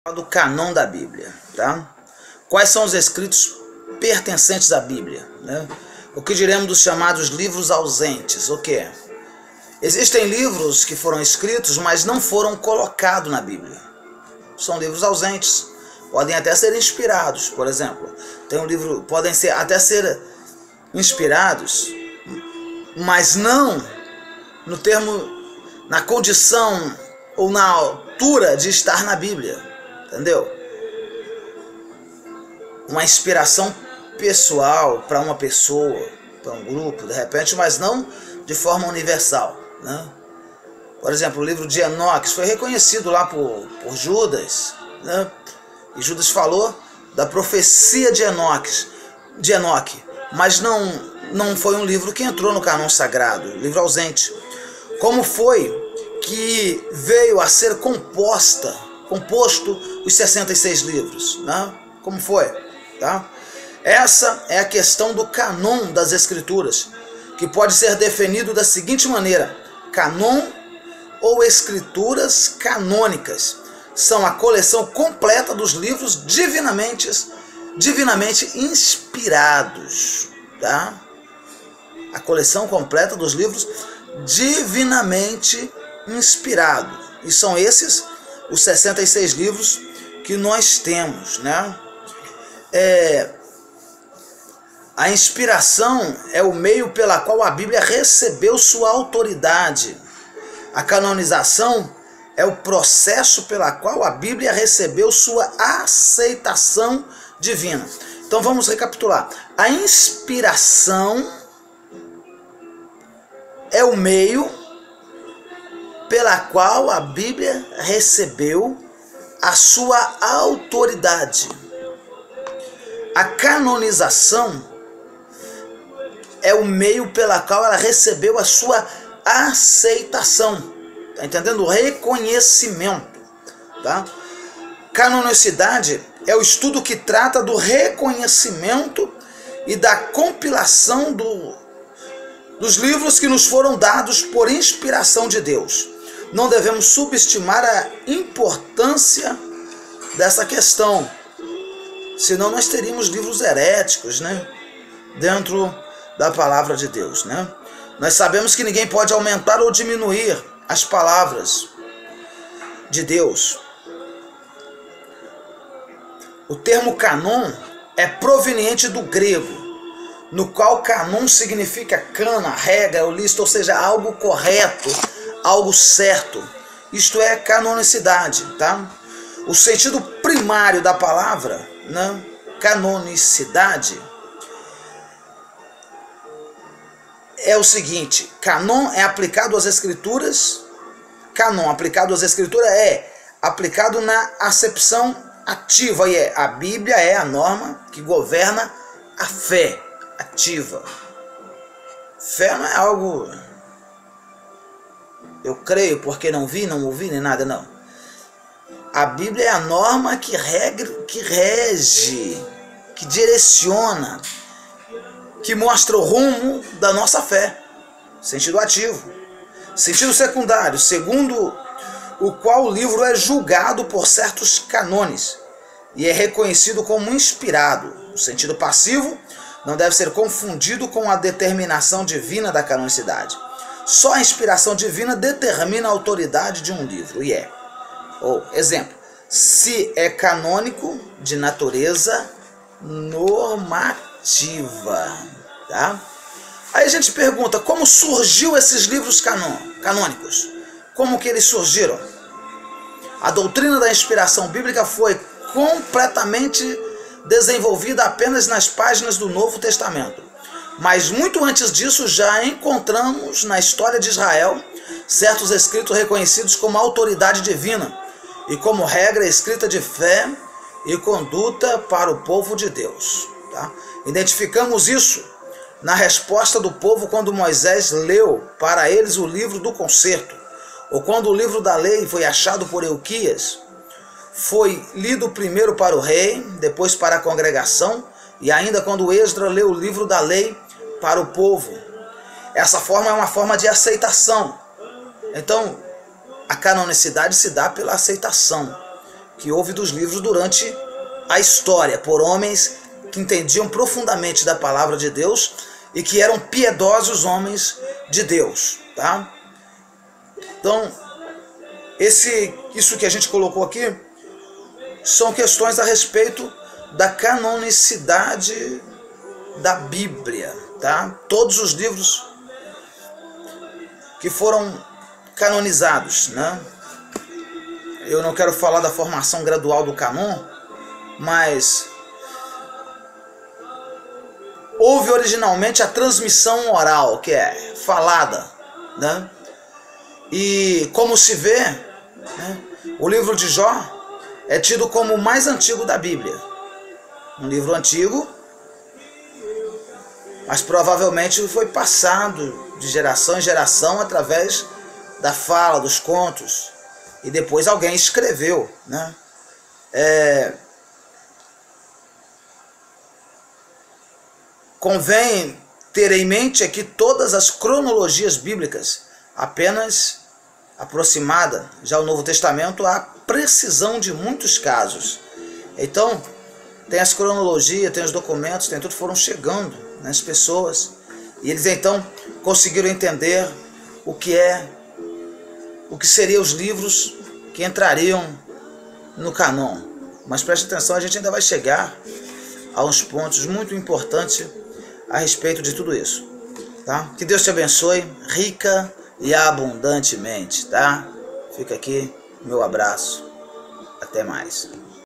Do canon da Bíblia, tá? Quais são os escritos pertencentes à Bíblia, né? O que diremos dos chamados livros ausentes? O que é? Existem livros que foram escritos, mas não foram colocados na Bíblia. São livros ausentes. Podem até ser inspirados, por exemplo. Tem um livro, podem até ser inspirados, mas não no termo, na condição ou na altura de estar na Bíblia. Entendeu? Uma inspiração pessoal para uma pessoa, para um grupo, de repente, mas não de forma universal, né? Por exemplo, o livro de Enoque foi reconhecido lá por Judas, né? E Judas falou da profecia de Enoque, mas não foi um livro que entrou no canon sagrado, livro ausente. Como foi que veio a ser composto os 66 livros, né? Como foi? Tá? Essa é a questão do canon das Escrituras, que pode ser definido da seguinte maneira: canon ou escrituras canônicas são a coleção completa dos livros divinamente inspirados, tá? A coleção completa dos livros divinamente inspirados. E são esses os 66 livros que nós temos, né? A inspiração é o meio pela qual a Bíblia recebeu sua autoridade. A canonização é o processo pela qual a Bíblia recebeu sua aceitação divina. Então vamos recapitular. A inspiração é o meio pela qual a Bíblia recebeu a sua autoridade. A canonização é o meio pela qual ela recebeu a sua aceitação. Tá entendendo? O reconhecimento, tá? Canonicidade é o estudo que trata do reconhecimento e da compilação dos livros que nos foram dados por inspiração de Deus. Não devemos subestimar a importância dessa questão, senão nós teríamos livros heréticos, né, dentro da palavra de Deus, né? Nós sabemos que ninguém pode aumentar ou diminuir as palavras de Deus. O termo canon é proveniente do grego, no qual canon significa cana, regra ou lista, ou seja, algo correto, algo certo. Isto é canonicidade, tá? O sentido primário da palavra, né, canonicidade, é o seguinte: canon é aplicado às escrituras. Canon aplicado às escrituras é aplicado na acepção ativa, e a Bíblia é a norma que governa a fé ativa. Fé não é algo eu creio porque não vi, não ouvi, nem nada, não. A Bíblia é a norma que rege, que direciona, que mostra o rumo da nossa fé. Sentido ativo. Sentido secundário, segundo o qual o livro é julgado por certos cânones e é reconhecido como inspirado. O sentido passivo não deve ser confundido com a determinação divina da canonicidade. Só a inspiração divina determina a autoridade de um livro, exemplo, se é canônico de natureza normativa, tá? Aí a gente pergunta, como surgiu esses livros canônicos? Como que eles surgiram? A doutrina da inspiração bíblica foi completamente desenvolvida apenas nas páginas do Novo Testamento. Mas muito antes disso já encontramos na história de Israel certos escritos reconhecidos como autoridade divina e como regra escrita de fé e conduta para o povo de Deus, tá? Identificamos isso na resposta do povo quando Moisés leu para eles o livro do concerto, ou quando o livro da lei foi achado por Euquias. Foi lido primeiro para o rei, depois para a congregação, e ainda quando Esdras leu o livro da lei para o povo. Essa forma é uma forma de aceitação. Então, a canonicidade se dá pela aceitação que houve dos livros durante a história, por homens que entendiam profundamente da palavra de Deus e que eram piedosos homens de Deus, tá? Então, isso que a gente colocou aqui são questões a respeito da canonicidade da Bíblia, tá? Todos os livros que foram canonizados, né? Eu não quero falar da formação gradual do cânon, mas houve originalmente a transmissão oral, que é falada, né? E como se vê, né, o livro de Jó é tido como o mais antigo da Bíblia. Um livro antigo, mas provavelmente foi passado de geração em geração através da fala, dos contos. E depois alguém escreveu, né? Convém ter em mente que todas as cronologias bíblicas, apenas aproximada, já o Novo Testamento, há precisão de muitos casos. Então, tem as cronologias, tem os documentos, tem tudo, foram chegando nas pessoas, e eles então conseguiram entender o que seriam os livros que entrariam no cânon. Mas preste atenção, a gente ainda vai chegar a uns pontos muito importantes a respeito de tudo isso, tá? Que Deus te abençoe rica e abundantemente, tá? Fica aqui meu abraço. Até mais.